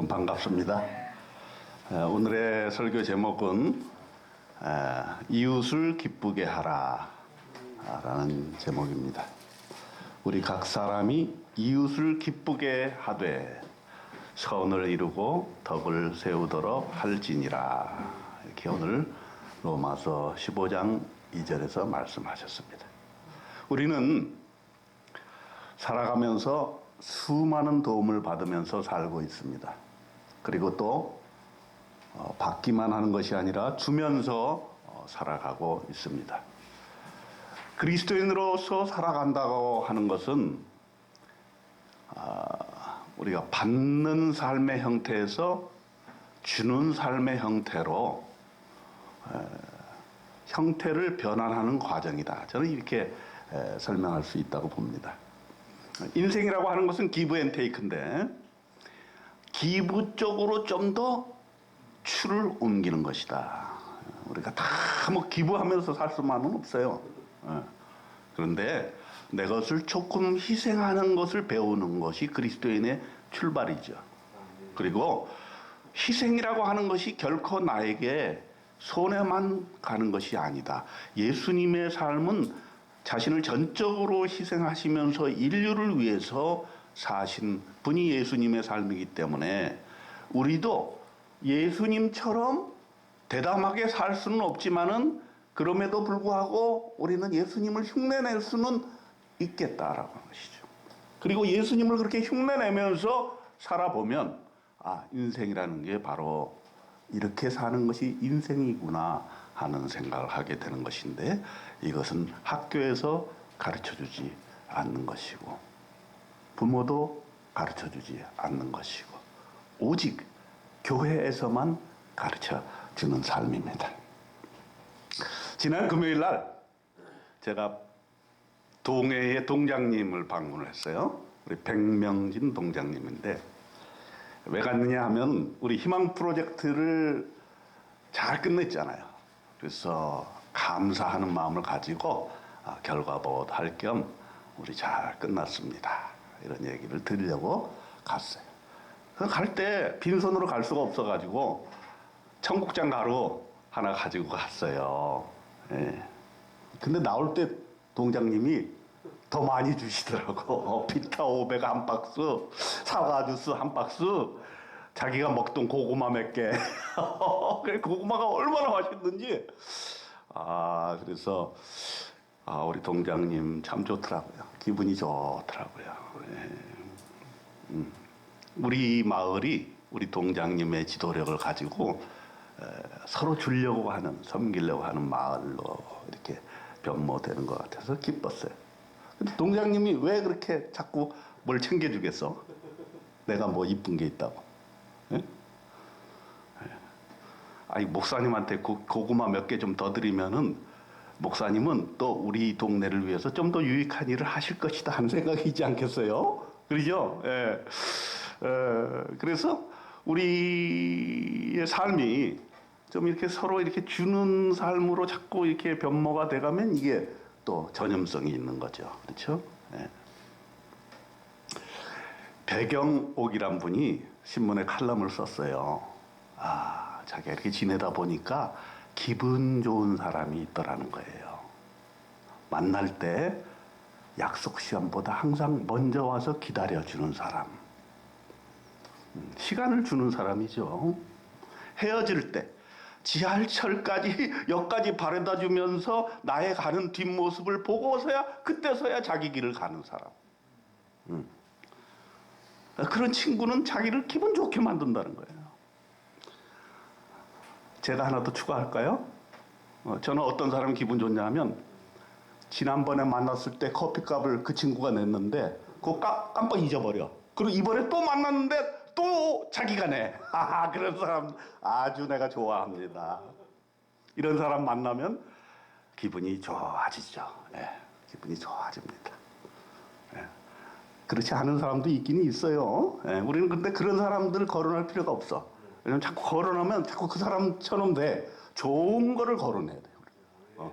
반갑습니다. 오늘의 설교 제목은 이웃을 기쁘게 하라 라는 제목입니다. 우리 각 사람이 이웃을 기쁘게 하되 선을 이루고 덕을 세우도록 할지니라. 이렇게 오늘 로마서 15장 2절에서 말씀하셨습니다. 우리는 살아가면서 수많은 도움을 받으면서 살고 있습니다. 그리고 또 받기만 하는 것이 아니라 주면서 살아가고 있습니다. 그리스도인으로서 살아간다고 하는 것은 우리가 받는 삶의 형태에서 주는 삶의 형태로 형태를 변환하는 과정이다. 저는 이렇게 설명할 수 있다고 봅니다. 인생이라고 하는 것은 기브 앤 테이크인데 기브 쪽으로 좀 더 추를 옮기는 것이다. 우리가 다 뭐 기부하면서 살 수만은 없어요. 그런데 내 것을 조금 희생하는 것을 배우는 것이 그리스도인의 출발이죠. 그리고 희생이라고 하는 것이 결코 나에게 손해만 가는 것이 아니다. 예수님의 삶은 자신을 전적으로 희생하시면서 인류를 위해서 사신 분이 예수님의 삶이기 때문에 우리도 예수님처럼 대담하게 살 수는 없지만은 그럼에도 불구하고 우리는 예수님을 흉내낼 수는 있겠다라고 하는 것이죠. 그리고 예수님을 그렇게 흉내내면서 살아보면 인생이라는 게 바로 이렇게 사는 것이 인생이구나 하는 생각을 하게 되는 것인데 이것은 학교에서 가르쳐주지 않는 것이고 부모도 가르쳐주지 않는 것이고 오직 교회에서만 가르쳐주는 삶입니다. 지난 금요일 날 제가 동해의 동장님을 방문을 했어요. 우리 백명진 동장님인데 왜 갔느냐 하면 우리 희망 프로젝트를 잘 끝냈잖아요. 그래서 감사하는 마음을 가지고 결과보도 할 겸 우리 잘 끝났습니다. 이런 얘기를 드리려고 갔어요. 갈 때 빈손으로 갈 수가 없어가지고 청국장 가루 하나 가지고 갔어요. 예. 근데 나올 때 동장님이 더 많이 주시더라고. 피타 500 한 박스, 사과 주스 한 박스, 자기가 먹던 고구마 몇 개. 고구마가 얼마나 맛있는지. 그래서, 우리 동장님 참 좋더라고요. 기분이 좋더라고요. 예. 우리 마을이 우리 동장님의 지도력을 가지고 서로 주려고 하는, 섬기려고 하는 마을로 이렇게 변모되는 것 같아서 기뻤어요. 근데 동장님이 왜 그렇게 자꾸 뭘 챙겨주겠어? 내가 뭐 이쁜 게 있다고. 예? 아니, 목사님한테 고구마 몇 개 좀 더 드리면은 목사님은 또 우리 동네를 위해서 좀 더 유익한 일을 하실 것이다 하는 생각이 있지 않겠어요? 그러죠? 예. 그래서 우리의 삶이 좀 이렇게 서로 이렇게 주는 삶으로 자꾸 이렇게 변모가 돼가면 이게 또 전염성이 있는 거죠. 그렇죠? 예. 배경옥이란 분이 신문에 칼럼을 썼어요. 자기가 이렇게 지내다 보니까 기분 좋은 사람이 있더라는 거예요. 만날 때 약속 시간보다 항상 먼저 와서 기다려주는 사람. 시간을 주는 사람이죠. 헤어질 때 지하철까지 역까지 바래다 주면서 나의 가는 뒷모습을 보고서야 그때서야 자기 길을 가는 사람. 그런 친구는 자기를 기분 좋게 만든다는 거예요. 제가 하나 더 추가할까요? 저는 어떤 사람이 기분 좋냐 하면 지난번에 만났을 때 커피값을 그 친구가 냈는데 그거 깜빡 잊어버려. 그리고 이번에 또 만났는데 또 자기가 내. 그런 사람 아주 내가 좋아합니다. 이런 사람 만나면 기분이 좋아지죠. 예, 기분이 좋아집니다. 예. 그렇지 않은 사람도 있긴 있어요. 예, 우리는 근데 그런 사람들을 거론할 필요가 없어. 왜냐면 자꾸 거론하면 자꾸 그 사람처럼 돼. 좋은 거를 거론해야 돼요.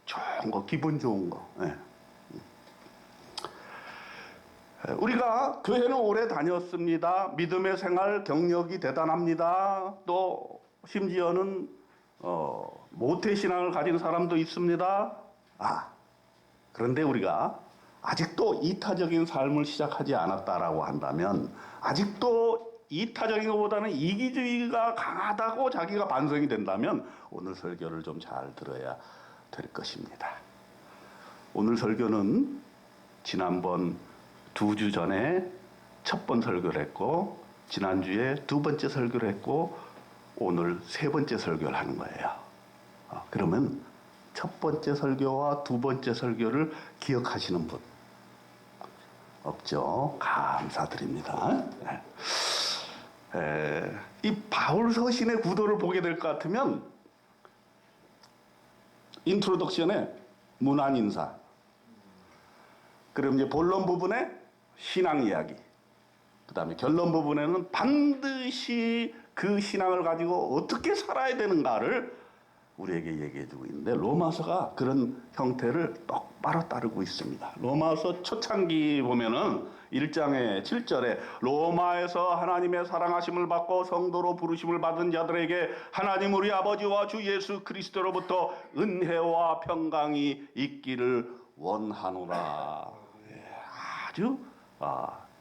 좋은 거, 기분 좋은 거. 예. 우리가 교회는 오래 다녔습니다. 믿음의 생활 경력이 대단합니다. 또 심지어는 모태신앙을 가진 사람도 있습니다. 그런데 우리가 아직도 이타적인 삶을 시작하지 않았다라고 한다면, 아직도 이타적인 것보다는 이기주의가 강하다고 자기가 반성이 된다면 오늘 설교를 좀 잘 들어야 될 것입니다. 오늘 설교는 지난번 2주 전에 첫 번 설교를 했고, 지난주에 2번째 설교를 했고, 오늘 3번째 설교를 하는 거예요. 그러면 첫 번째 설교와 2번째 설교를 기억하시는 분 없죠? 감사드립니다. 이 바울 서신의 구도를 보게 될 것 같으면, 인트로덕션에 문안 인사, 그럼 이제 본론 부분에 신앙 이야기, 그 다음에 결론 부분에는 반드시 그 신앙을 가지고 어떻게 살아야 되는가를 우리에게 얘기해주고 있는데, 로마서가 그런 형태를 똑바로 따르고 있습니다. 로마서 초창기 보면은 1장의 7절에 로마에서 하나님의 사랑하심을 받고 성도로 부르심을 받은 자들에게 하나님 우리 아버지와 주 예수 그리스도로부터 은혜와 평강이 있기를 원하노라. 아주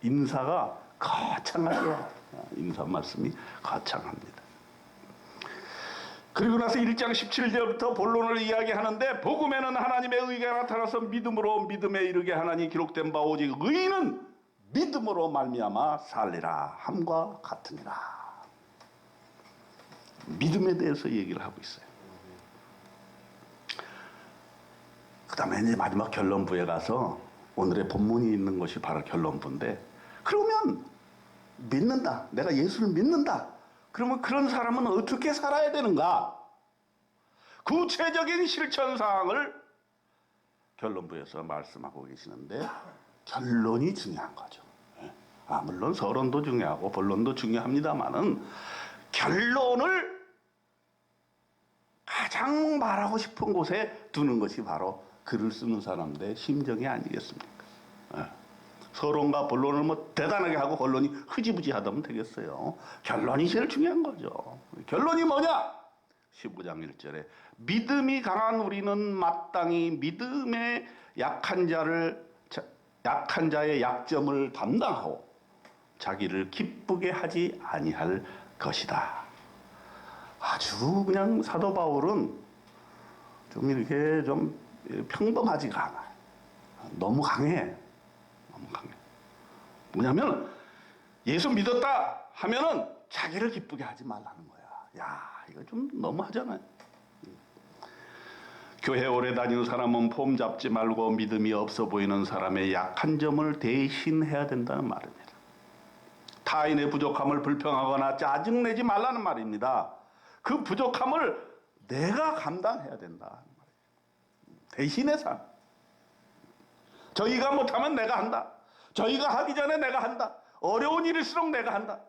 인사가 거창하죠. 인사 말씀이 거창합니다. 그리고 나서 1장 17절부터 본론을 이야기하는데, 복음에는 하나님의 의가 나타나서 믿음으로 믿음에 이르게 하나니 기록된 바 오직 의인은 믿음으로 말미암아 살리라 함과 같으니라. 믿음에 대해서 얘기를 하고 있어요. 그 다음에 이제 마지막 결론부에 가서 오늘의 본문이 있는 것이 바로 결론부인데, 그러면 믿는다, 내가 예수를 믿는다, 그러면 그런 사람은 어떻게 살아야 되는가? 구체적인 실천 사항을 결론부에서 말씀하고 계시는데, 결론이 중요한 거죠. 물론 서론도 중요하고 본론도 중요합니다만은 결론을 가장 말하고 싶은 곳에 두는 것이 바로 글을 쓰는 사람들의 심정이 아니겠습니까? 서론과 본론을 뭐 대단하게 하고 본론이 흐지부지 하다면 되겠어요. 결론이 제일 중요한 거죠. 결론이 뭐냐? 15장 1절에 믿음이 강한 우리는 마땅히 믿음의 약한 자의 약점을 담당하고 자기를 기쁘게 하지 아니할 것이다. 아주 그냥 사도 바울은 좀 이렇게 좀 평범하지가 않아요. 너무 강해. 너무 강해. 뭐냐면 예수 믿었다 하면은 자기를 기쁘게 하지 말라는 거야. 야, 이거 좀 너무하잖아요. 교회 오래 다니는 사람은 폼 잡지 말고 믿음이 없어 보이는 사람의 약한 점을 대신해야 된다는 말입니다. 타인의 부족함을 불평하거나 짜증내지 말라는 말입니다. 그 부족함을 내가 감당해야 된다. 대신의 삶. 저희가 못하면 내가 한다. 저희가 하기 전에 내가 한다. 어려운 일일수록 내가 한다.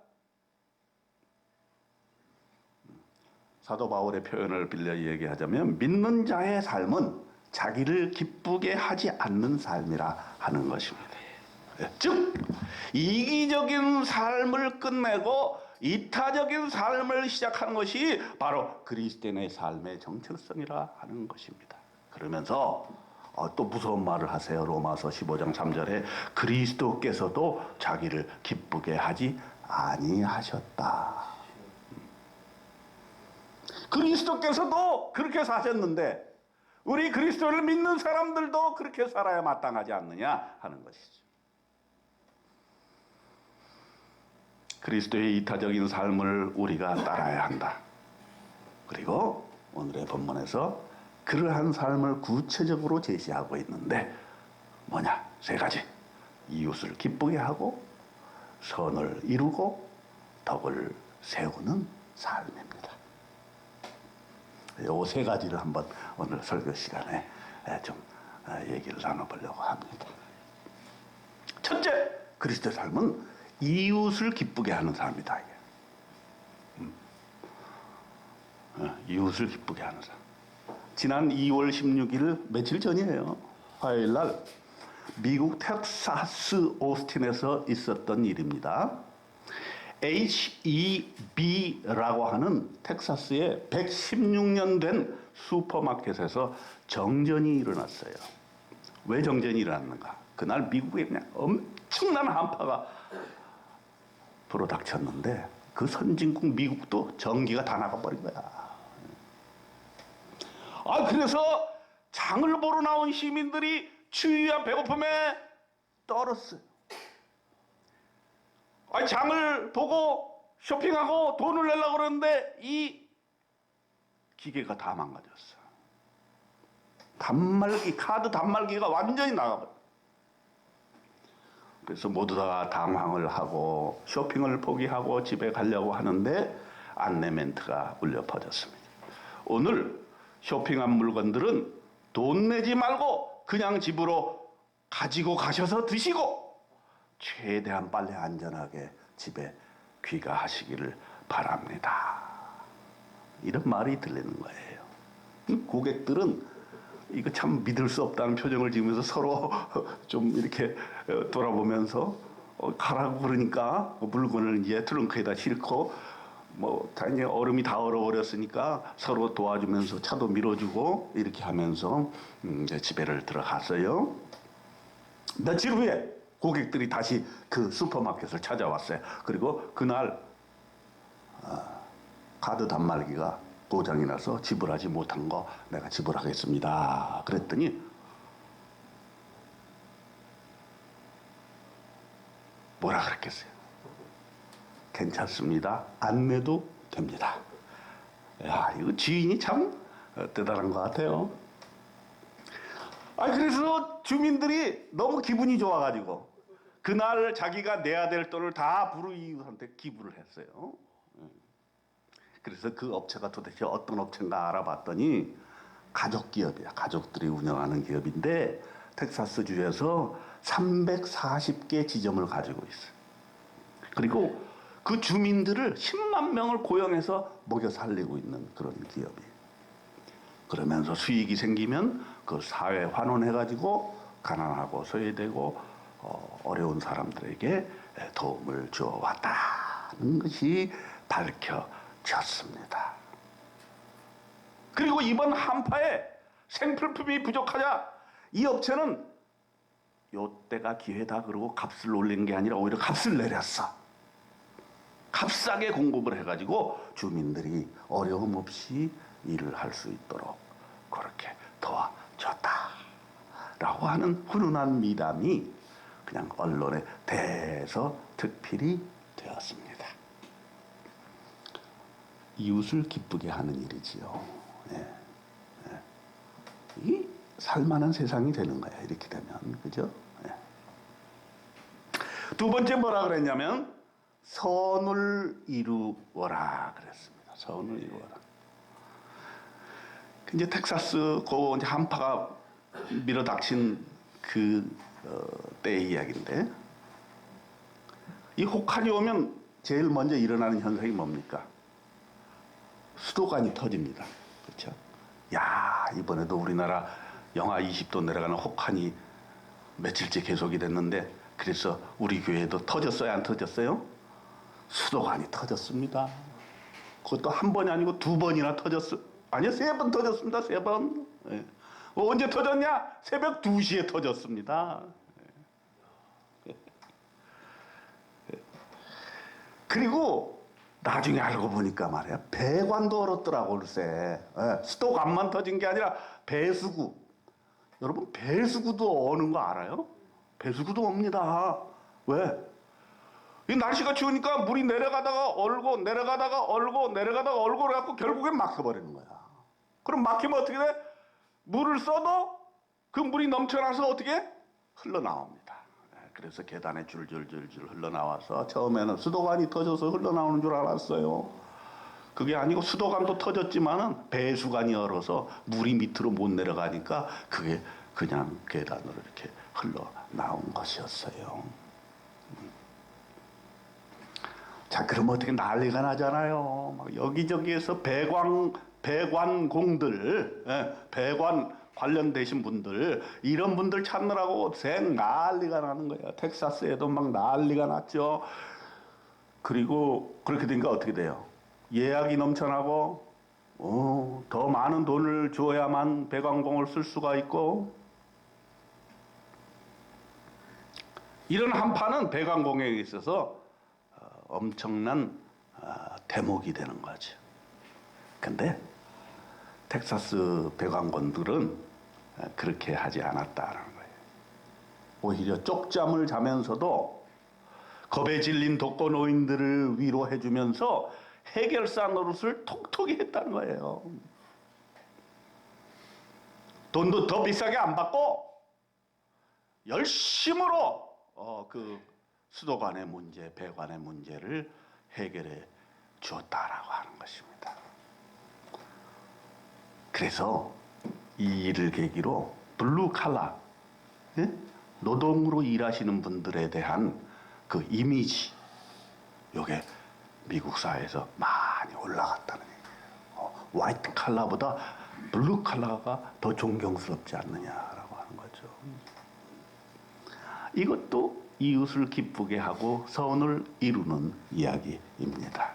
사도 바울의 표현을 빌려 얘기하자면 믿는 자의 삶은 자기를 기쁘게 하지 않는 삶이라 하는 것입니다. 즉 이기적인 삶을 끝내고 이타적인 삶을 시작하는 것이 바로 그리스도인의 삶의 정체성이라 하는 것입니다. 그러면서 또 무서운 말을 하세요. 로마서 15장 3절에 그리스도께서도 자기를 기쁘게 하지 아니하셨다. 그리스도께서도 그렇게 사셨는데 우리 그리스도를 믿는 사람들도 그렇게 살아야 마땅하지 않느냐 하는 것이죠. 그리스도의 이타적인 삶을 우리가 따라야 한다. 그리고 오늘의 본문에서 그러한 삶을 구체적으로 제시하고 있는데 뭐냐? 3가지. 이웃을 기쁘게 하고 선을 이루고 덕을 세우는 삶입니다. 이 3가지를 한번 오늘 설교 시간에 좀 얘기를 나눠보려고 합니다. 첫째, 그리스도의 삶은 이웃을 기쁘게 하는 삶이다. 이웃을 기쁘게 하는 삶. 지난 2월 16일 며칠 전이에요. 화요일 날 미국 텍사스 오스틴에서 있었던 일입니다. HEB라고 하는 텍사스의 116년 된 슈퍼마켓에서 정전이 일어났어요. 왜 정전이 일어났는가? 그날 미국에 그냥 엄청난 한파가 불어닥쳤는데 그 선진국 미국도 전기가 다 나가버린 거야. 그래서 장을 보러 나온 시민들이 추위와 배고픔에 떨었어요. 장을 보고 쇼핑하고 돈을 내려고 그러는데 이 기계가 다 망가졌어. 카드 단말기가 완전히 나가버려. 그래서 모두 다 당황을 하고 쇼핑을 포기하고 집에 가려고 하는데 안내 멘트가 울려 퍼졌습니다. 오늘 쇼핑한 물건들은 돈 내지 말고 그냥 집으로 가지고 가셔서 드시고 최대한 빨리 안전하게 집에 귀가하시기를 바랍니다. 이런 말이 들리는 거예요. 고객들은 이거 참 믿을 수 없다는 표정을 지으면서 서로 좀 이렇게 돌아보면서 가라고 그러니까 물건을 이제 트렁크에다 싣고 다 이제 얼음이 다 얼어버렸으니까 서로 도와주면서 차도 밀어주고 이렇게 하면서 이제 집에를 들어갔어요. 며칠 후에 고객들이 다시 그 슈퍼마켓을 찾아왔어요. 그리고 그날 카드 단말기가 고장이 나서 지불하지 못한 거 내가 지불하겠습니다. 그랬더니 뭐라 그랬겠어요? 괜찮습니다. 안 내도 됩니다. 야, 이거 지인이 참 대단한 것 같아요. 그래서 주민들이 너무 기분이 좋아가지고 그날 자기가 내야 될 돈을 다 불우이웃한테 기부를 했어요. 그래서 그 업체가 도대체 어떤 업체인가 알아봤더니 가족 기업이야. 가족들이 운영하는 기업인데 텍사스주에서 340개 지점을 가지고 있어요. 그리고 그 주민들을 10만 명을 고용해서 먹여 살리고 있는 그런 기업이에요. 그러면서 수익이 생기면 그 사회 환원해가지고 가난하고 소외되고 어려운 사람들에게 도움을 주어왔다는 것이 밝혀졌습니다. 그리고 이번 한파에 생필품이 부족하자 이 업체는 요때가 기회다 그러고 값을 올리는 게 아니라 오히려 값을 내렸어. 값싸게 공급을 해가지고 주민들이 어려움 없이 일을 할 수 있도록 그렇게 도와줬다라고 하는 훈훈한 미담이 그냥 언론에 대서특필이 되었습니다. 이웃을 기쁘게 하는 일이지요. 이 살만한 세상이 되는 거야. 이렇게 되면, 그죠? 두 번째 뭐라 그랬냐면 선을 이루어라 그랬습니다. 선을 이루어라. 이제 텍사스 그 이제 한파가 밀어닥친 그 때의 이야기인데 이 혹한이 오면 제일 먼저 일어나는 현상이 뭡니까? 수도관이 터집니다. 그렇죠? 야, 이번에도 우리나라 영하 20도 내려가는 혹한이 며칠째 계속이 됐는데 그래서 우리 교회도 터졌어요? 안 터졌어요? 수도관이 터졌습니다. 그것도 한 번이 아니고 두 번이나 터졌어요. 아니요, 3번 터졌습니다. 3번. 언제 터졌냐? 새벽 2시에 터졌습니다. 그리고 나중에 알고 보니까 말이야, 배관도 얼었더라고, 글쎄. 수도관만 터진 게 아니라 배수구. 여러분, 배수구도 어는 거 알아요? 배수구도 옵니다. 왜? 이 날씨가 추우니까 물이 내려가다가 얼고 내려가다가 얼고 내려가다가 얼고 그래갖고 결국엔 막혀버리는 거야. 그럼 막히면 어떻게 돼? 물을 써도 그 물이 넘쳐나서 어떻게? 흘러나옵니다. 그래서 계단에 줄줄줄줄 흘러나와서 처음에는 수도관이 터져서 흘러나오는 줄 알았어요. 그게 아니고 수도관도 터졌지만은 배수관이 얼어서 물이 밑으로 못 내려가니까 그게 그냥 계단으로 이렇게 흘러나온 것이었어요. 자, 그럼 어떻게 난리가 나잖아요. 막 여기저기에서 배관공들, 배관 관련되신 분들, 이런 분들 찾느라고 생 난리가 나는 거예요. 텍사스에도 막 난리가 났죠. 그리고 그렇게 되니까 어떻게 돼요? 예약이 넘쳐나고 더 많은 돈을 줘야만 배관공을 쓸 수가 있고, 이런 한파는 배관공에 있어서 엄청난 대목이 되는 거죠. 근데 텍사스 배관공들은 그렇게 하지 않았다는 거예요. 오히려 쪽잠을 자면서도 겁에 질린 독거노인들을 위로해 주면서 해결사 노릇을 톡톡히 했다는 거예요. 돈도 더 비싸게 안 받고 열심으로 그 수도관의 문제, 배관의 문제를 해결해 주었다라고 하는 것입니다. 그래서 이 일을 계기로 블루 칼라, 노동으로 일하시는 분들에 대한 그 이미지, 요게 미국 사회에서 많이 올라갔다는 얘기예요. 화이트 칼라보다 블루 칼라가 더 존경스럽지 않느냐라고 하는 거죠. 이것도 이웃을 기쁘게 하고 선을 이루는 이야기입니다.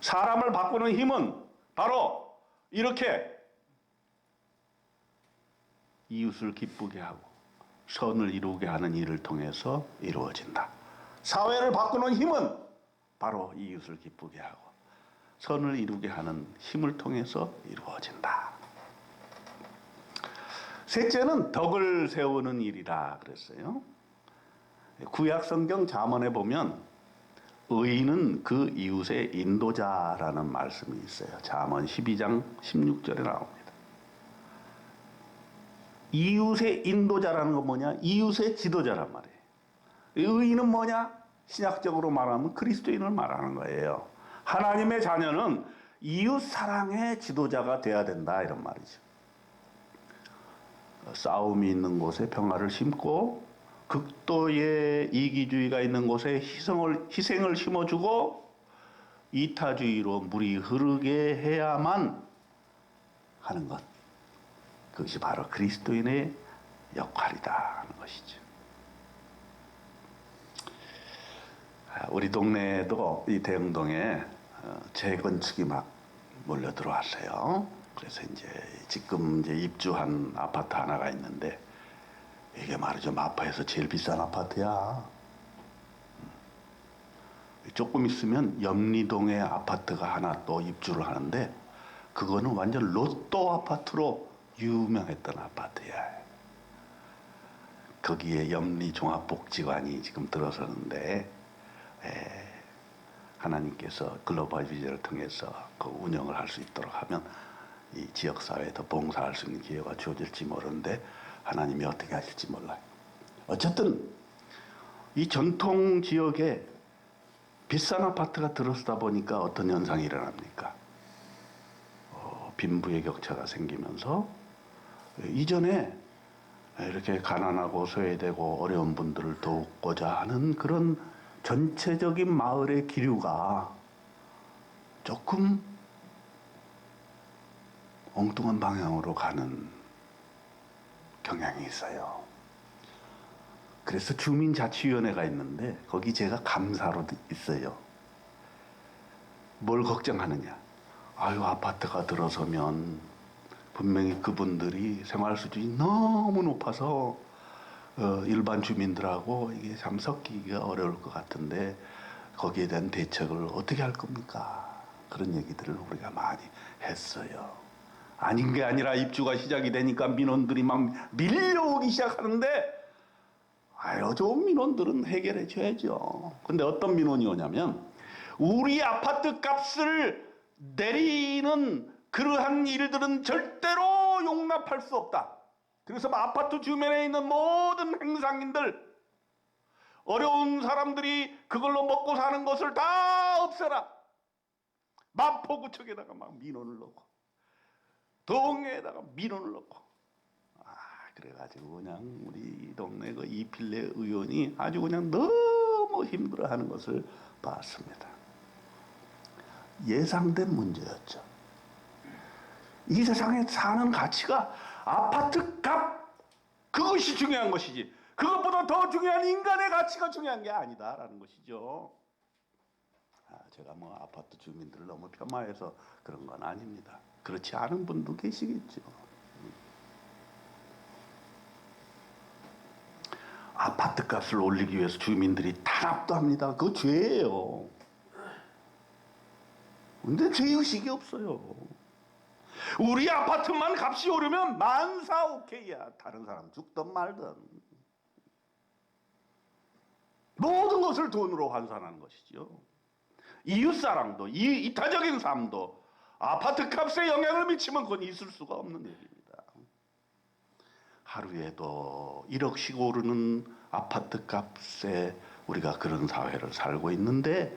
사람을 바꾸는 힘은 바로 이렇게 이웃을 기쁘게 하고 선을 이루게 하는 일을 통해서 이루어진다. 사회를 바꾸는 힘은 바로 이웃을 기쁘게 하고 선을 이루게 하는 힘을 통해서 이루어진다. 셋째는 덕을 세우는 일이라 그랬어요. 구약 성경 잠언에 보면 의인은 그 이웃의 인도자라는 말씀이 있어요. 잠언 12장 16절에 나옵니다. 이웃의 인도자라는 건 뭐냐? 이웃의 지도자란 말이에요. 의인은 뭐냐? 신약적으로 말하면 그리스도인을 말하는 거예요. 하나님의 자녀는 이웃 사랑의 지도자가 돼야 된다, 이런 말이죠. 싸움이 있는 곳에 평화를 심고 극도의 이기주의가 있는 곳에 희생을 심어주고 이타주의로 물이 흐르게 해야만 하는 것, 그것이 바로 그리스도인의 역할이다 하는 것이죠. 우리 동네에도 이 대흥동에 재건축이 막 몰려 들어왔어요. 그래서 지금 입주한 아파트 하나가 있는데, 이게 말이죠, 마포에서 제일 비싼 아파트야. 조금 있으면 염리동에 아파트가 하나 또 입주를 하는데, 그거는 완전 로또 아파트로 유명했던 아파트야. 거기에 염리종합복지관이 지금 들어서는데, 하나님께서 글로벌 비전을 통해서 그 운영을 할 수 있도록 하면 이 지역사회에 더 봉사할 수 있는 기회가 주어질지 모르는데, 하나님이 어떻게 하실지 몰라요. 어쨌든 이 전통 지역에 비싼 아파트가 들어서다 보니까 어떤 현상이 일어납니까? 빈부의 격차가 생기면서 이전에 이렇게 가난하고 소외되고 어려운 분들을 돕고자 하는 그런 전체적인 마을의 기류가 조금 엉뚱한 방향으로 가는 경향이 있어요. 그래서 주민자치위원회가 있는데 거기 제가 감사로 있어요. 뭘 걱정하느냐? 아유, 아파트가 들어서면 분명히 그분들이 생활 수준이 너무 높아서 일반 주민들하고 이게 참 섞이기가 어려울 것 같은데 거기에 대한 대책을 어떻게 할 겁니까? 그런 얘기들을 우리가 많이 했어요. 아닌 게 아니라 입주가 시작이 되니까 민원들이 막 밀려오기 시작하는데, 아유, 좋은 민원들은 해결해 줘야죠. 근데 어떤 민원이 오냐면, 우리 아파트 값을 내리는 그러한 일들은 절대로 용납할 수 없다. 그래서 아파트 주변에 있는 모든 행상인들, 어려운 사람들이 그걸로 먹고 사는 것을 다 없애라. 마포구청에다가 막 민원을 넣고 동네에다가 민원을 넣고, 그래가지고 그냥 우리 동네 그 이필래 의원이 아주 그냥 너무 힘들어하는 것을 봤습니다. 예상된 문제였죠. 이 세상에 사는 가치가 아파트 값, 그것이 중요한 것이지 그것보다 더 중요한 인간의 가치가 중요한 게 아니다라는 것이죠. 제가 뭐 아파트 주민들을 너무 폄하해서 그런 건 아닙니다. 그렇지 않은 분도 계시겠죠. 아파트 값을 올리기 위해서 주민들이 탄압도 합니다. 그거 죄예요. 근데 죄의식이 없어요. 우리 아파트만 값이 오르면 만사 오케이야. 다른 사람 죽든 말든. 모든 것을 돈으로 환산하는 것이죠. 이웃사랑도, 이타적인 삶도 아파트 값에 영향을 미치면 그건 있을 수가 없는 일입니다. 하루에도 1억씩 오르는 아파트 값에 우리가 그런 사회를 살고 있는데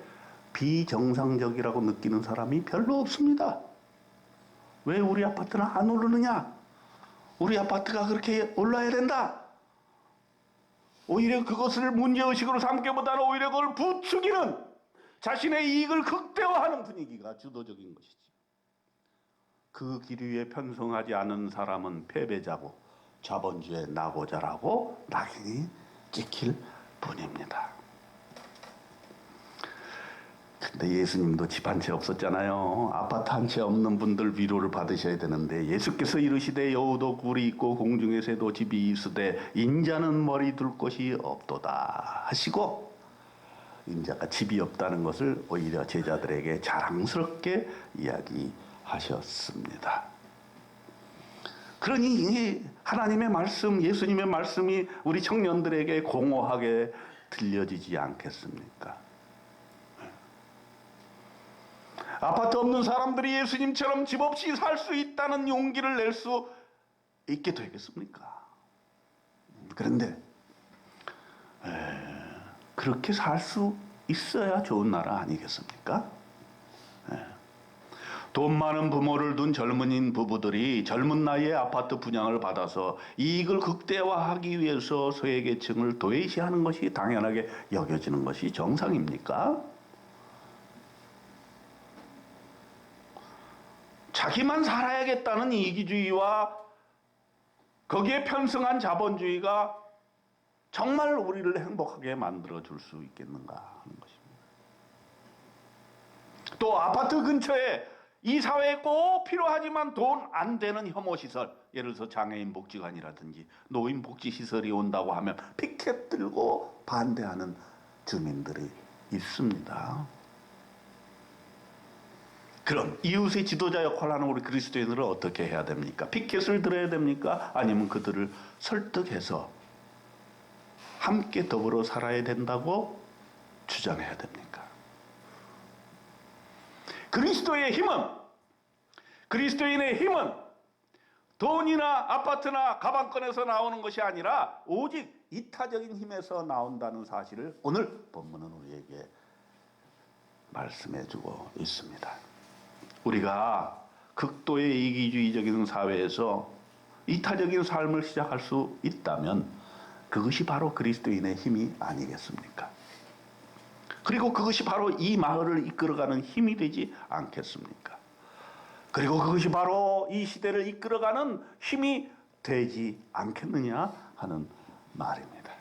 비정상적이라고 느끼는 사람이 별로 없습니다. 왜 우리 아파트는 안 오르느냐? 우리 아파트가 그렇게 올라야 된다. 오히려 그것을 문제의식으로 삼기보다는 오히려 그걸 부추기는 자신의 이익을 극대화하는 분위기가 주도적인 것이죠. 그 길 위에 편성하지 않은 사람은 패배자고 자본주의의 낙오자라고 낙인이 찍힐 뿐입니다. 근데 예수님도 집 한 채 없었잖아요. 아파트 한 채 없는 분들 위로를 받으셔야 되는데 예수께서 이르시되 여우도 굴이 있고 공중의 새도 집이 있으되 인자는 머리 둘 곳이 없도다 하시고 인자가 집이 없다는 것을 오히려 제자들에게 자랑스럽게 이야기하셨습니다. 그러니 하나님의 말씀, 예수님의 말씀이 우리 청년들에게 공허하게 들려지지 않겠습니까? 아파트 없는 사람들이 예수님처럼 집 없이 살 수 있다는 용기를 낼 수 있게 되겠습니까? 그런데 그렇게 살 수 있어야 좋은 나라 아니겠습니까? 돈 많은 부모를 둔 젊은인 부부들이 젊은 나이에 아파트 분양을 받아서 이익을 극대화하기 위해서 소외계층을 도외시하는 것이 당연하게 여겨지는 것이 정상입니까? 자기만 살아야겠다는 이기주의와 거기에 편승한 자본주의가 정말 우리를 행복하게 만들어줄 수 있겠는가 하는 것입니다. 또 아파트 근처에 이 사회에 꼭 필요하지만 돈 안 되는 혐오시설, 예를 들어서 장애인 복지관이라든지 노인 복지시설이 온다고 하면 피켓 들고 반대하는 주민들이 있습니다. 그럼 이웃의 지도자 역할을 하는 우리 그리스도인들은 어떻게 해야 됩니까? 피켓을 들어야 됩니까? 아니면 그들을 설득해서 함께 더불어 살아야 된다고 주장해야 됩니까? 그리스도인의 힘은 돈이나 아파트나 가방권에서 나오는 것이 아니라 오직 이타적인 힘에서 나온다는 사실을 오늘 본문은 우리에게 말씀해주고 있습니다. 우리가 극도의 이기주의적인 사회에서 이타적인 삶을 시작할 수 있다면 그것이 바로 그리스도인의 힘이 아니겠습니까? 그리고 그것이 바로 이 마을을 이끌어가는 힘이 되지 않겠습니까? 그리고 그것이 바로 이 시대를 이끌어가는 힘이 되지 않겠느냐 하는 말입니다.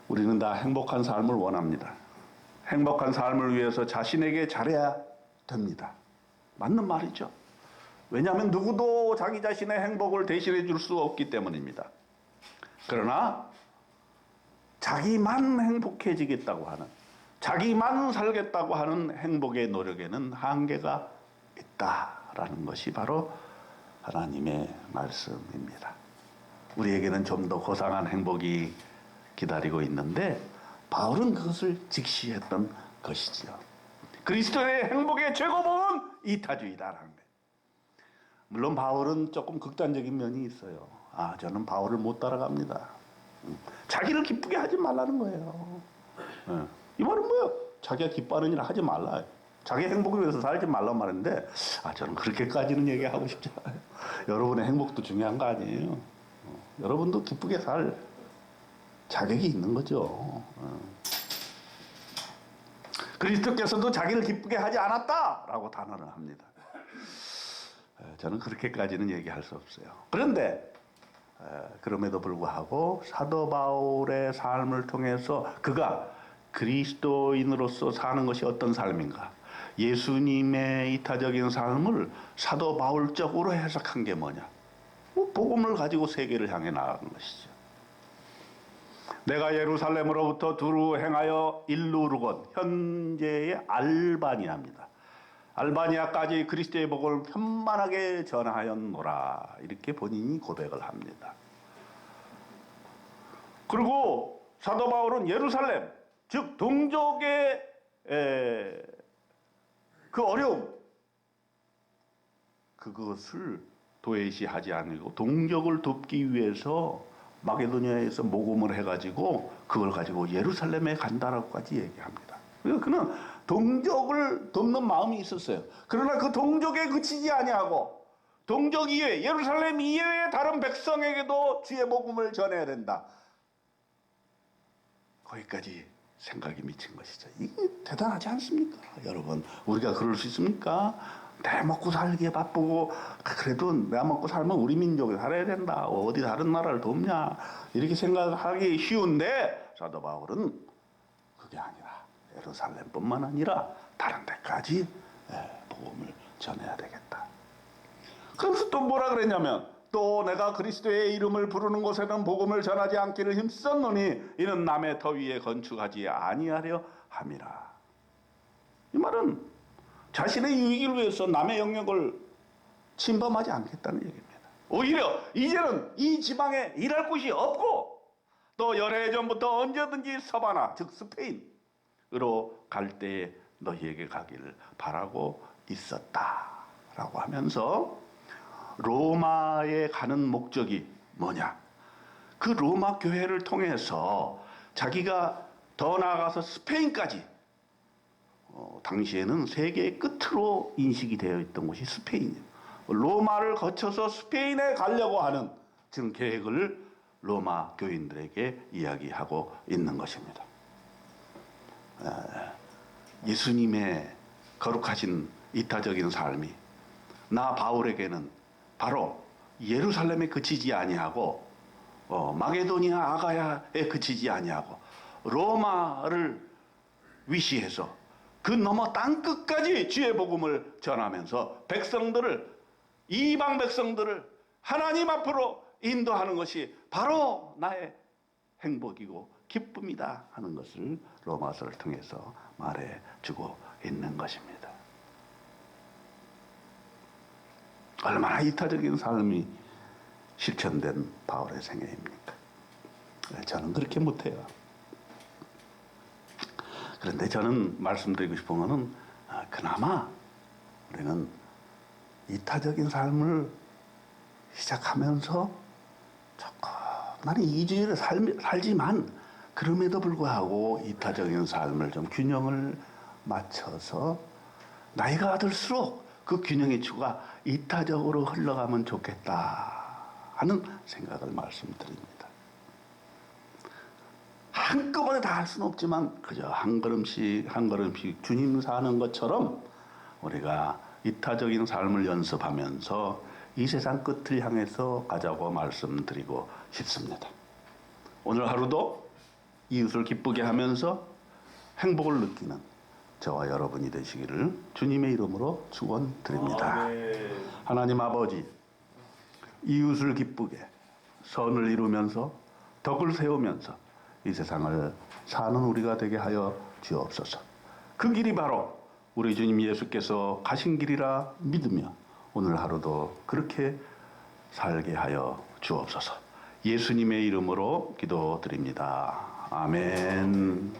우리는 다 행복한 삶을 원합니다. 행복한 삶을 위해서 자신에게 잘해야 됩니다. 맞는 말이죠. 왜냐하면 누구도 자기 자신의 행복을 대신해 줄 수 없기 때문입니다. 그러나 자기만 행복해지겠다고 하는, 자기만 살겠다고 하는 행복의 노력에는 한계가 있다라는 것이 바로 하나님의 말씀입니다. 우리에게는 좀 더 고상한 행복이 기다리고 있는데 바울은 그것을 직시했던 것이지요. 그리스도의 행복의 최고봉은 이타주의다라는 거예요. 물론 바울은 조금 극단적인 면이 있어요. 저는 바울을 못 따라갑니다. 자기를 기쁘게 하지 말라는 거예요. 이 말은 뭐예요? 자기가 기뻐하는 일 하지 말라. 자기 행복을 위해서 살지 말란 말인데 저는 그렇게까지는 얘기하고 싶지 않아요. 여러분의 행복도 중요한 거 아니에요. 여러분도 기쁘게 살 자격이 있는 거죠. 그리스도께서도 자기를 기쁘게 하지 않았다라고 단언을 합니다. 저는 그렇게까지는 얘기할 수 없어요. 그런데 그럼에도 불구하고 사도 바울의 삶을 통해서 그가 그리스도인으로서 사는 것이 어떤 삶인가, 예수님의 이타적인 삶을 사도 바울적으로 해석한 게 뭐냐, 복음을 가지고 세계를 향해 나아간 것이죠. 내가 예루살렘으로부터 두루 행하여 일루르곤, 현재의 알바니아입니다. 알바니아까지 그리스도의 복음을 편만하게 전하였노라, 이렇게 본인이 고백을 합니다. 그리고 사도 바울은 예루살렘, 즉 동족의 그 어려움, 그것을 도외시하지 않고 동족을 돕기 위해서 마게도니아에서 모금을 해가지고 그걸 가지고 예루살렘에 간다라고까지 얘기합니다. 그래서 그는 동족을 돕는 마음이 있었어요. 그러나 그 동족에 그치지 아니하고 동족 이외, 예루살렘 이외의 다른 백성에게도 주의 복음을 전해야 된다. 거기까지 생각이 미친 것이죠. 이게 대단하지 않습니까? 여러분, 우리가 그럴 수 있습니까? 내 먹고 살기에 바쁘고, 그래도 내가 먹고 살면 우리 민족이 살아야 된다, 어디 다른 나라를 돕냐, 이렇게 생각하기 쉬운데 사도 바울은 그게 아니라 예루살렘뿐만 아니라 다른 데까지 복음을 전해야 되겠다. 그래서 또 뭐라 그랬냐면, 또 내가 그리스도의 이름을 부르는 곳에는 복음을 전하지 않기를 힘썼노니 이는 남의 터 위에 건축하지 아니하려 함이라. 이 말은 자신의 유익을 위해서 남의 영역을 침범하지 않겠다는 얘기입니다. 오히려 이제는 이 지방에 일할 곳이 없고 또 열해 전부터 언제든지 서바나, 즉 스페인으로 갈 때에 너희에게 가기를 바라고 있었다라고 하면서 로마에 가는 목적이 뭐냐? 그 로마 교회를 통해서 자기가 더 나아가서 스페인까지, 당시에는 세계의 끝으로 인식이 되어 있던 곳이 스페인이에요. 로마를 거쳐서 스페인에 가려고 하는 지금 계획을 로마 교인들에게 이야기하고 있는 것입니다. 예수님의 거룩하신 이타적인 삶이 나 바울에게는 바로 예루살렘에 그치지 아니하고 마게도니아 아가야에 그치지 아니하고 로마를 위시해서 그 너머 땅끝까지 주의 복음을 전하면서 백성들을, 이방 백성들을 하나님 앞으로 인도하는 것이 바로 나의 행복이고 기쁨이다 하는 것을 로마서를 통해서 말해주고 있는 것입니다. 얼마나 이타적인 삶이 실천된 바울의 생애입니까? 저는 그렇게 못해요. 그런데 저는 말씀드리고 싶은 것은 그나마 우리는 이타적인 삶을 시작하면서 조금만 이주의를 살지만 그럼에도 불구하고 이타적인 삶을 좀 균형을 맞춰서 나이가 들수록 그 균형의 추가 이타적으로 흘러가면 좋겠다 하는 생각을 말씀드립니다. 한꺼번에 다 할 수는 없지만 그저 한 걸음씩 한 걸음씩 주님 사는 것처럼 우리가 이타적인 삶을 연습하면서 이 세상 끝을 향해서 가자고 말씀드리고 싶습니다. 오늘 하루도 이웃을 기쁘게 하면서 행복을 느끼는 저와 여러분이 되시기를 주님의 이름으로 축원드립니다. 하나님 아버지, 이웃을 기쁘게 선을 이루면서 덕을 세우면서 이 세상을 사는 우리가 되게 하여 주옵소서. 그 길이 바로 우리 주님 예수께서 가신 길이라 믿으며 오늘 하루도 그렇게 살게 하여 주옵소서. 예수님의 이름으로 기도드립니다. 아멘.